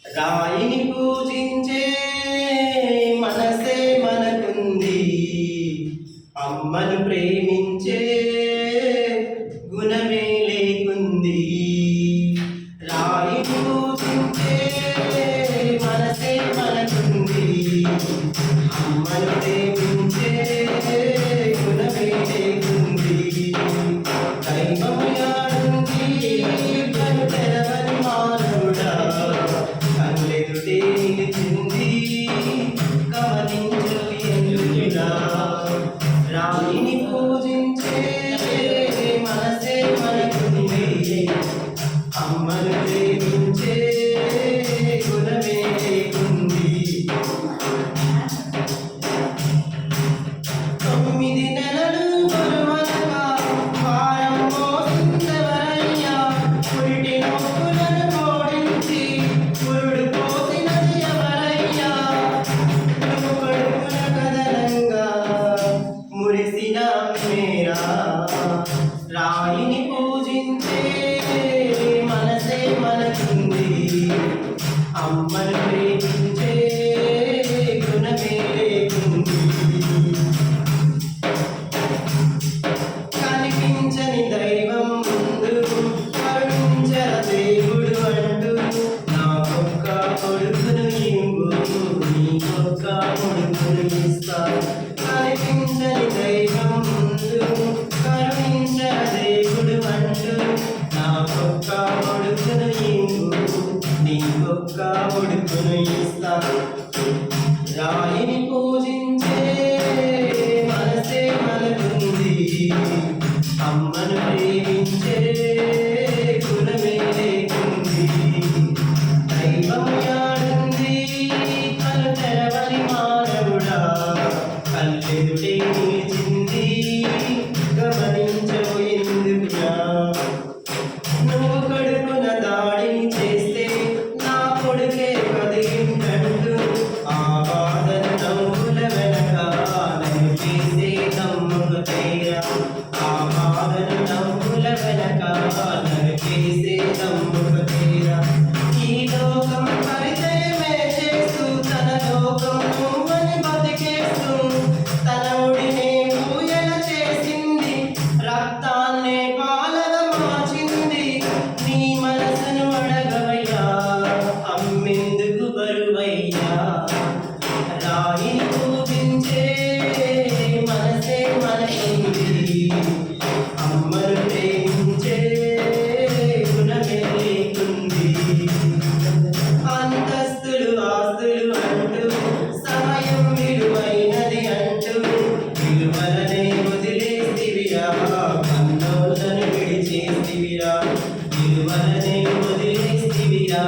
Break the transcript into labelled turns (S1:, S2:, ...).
S1: రాయిని పూజించే మనసే మనకుంది, అమ్మను ప్రేమించే గుణమే లేకుంది. రాయిని పూజించే మనసే మనకుంది, అమ్మను ప్రేమించే గుణమే లేకుంది. దైవము యాడుంది కను తెరవని మానవుడా, కళ్ళెదుటే నిలిచింది గమనించు ఎందుకురా. రాయిని పూజించే మనసే మనకుంది, అమ్మను ప్రేమించే గుణమే లేకుంది. 9 నెలలు బరువనగా భారం మోసిందెవరయ్యా, పురిటి నొప్పులను ఓడించి పురుడు పోసినది ఎవరయ్యా. నువ్వు కడుపున కదలంగా మురిసిన మేరా. రాయిని పూజించే మనసే మనకుంది, అమ్మను ప్రేమించే గుణమే లేకుంది. కనిపించని దైవం ముందు కరుణించర దేవుడు అంటూ, నాకొక్క కొడుకును ఇవ్వు నీకొక్క కొడుకును ఇస్తా. కనిపించని దైవం ముందు కరుణించర దేవుడు అంటూ, నాకొక్క కొడుకును ఇవ్వు నీకొక్క కొడుకును ఇస్తా. రాయిని పూజించే మనసే మనకుంది, అమ్మను ప్రేమించే గుణమే లేకుంది. దైవం యాడుంది కను తెరవని మానవుడా, కళ్ళెదుటే నిలిచింది గమనించవు ఎందుకురా. నువ్వు కడుపున దాడిని చేస్తే నా కొడుకే కదిలింటంటూ, ఆ బాధను నవ్వుల వెనక నన్ను చేసే నమ్ముక తీరా. ఆ బాధను నవ్వుల వెనక నన్ను చేసే నమ్ముక తీరా. ఈ లోకం పరిచయమే చేస్తూ తన లోకం నువ్వని బతికేస్తూ, తన ఒడినే ఊయల చేసింది, రక్తాన్నే పాలగా మార్చింది. నీ మనసును అడగవయ్యా, అమ్మెందుకు బరువయ్యా. రాయిని పూజించే మనసే మనకుంది, అమ్మను ప్రేమించే గుణమే లేకుంది. అంతస్తులు ఆస్తులు అంటూ, సమయం విలువైనది అంటూ, విలువలనే వదిలేసివిరా, కన్నోళ్ళను విడిచేసివిరా. విలువలనే వదిలేసివిరా.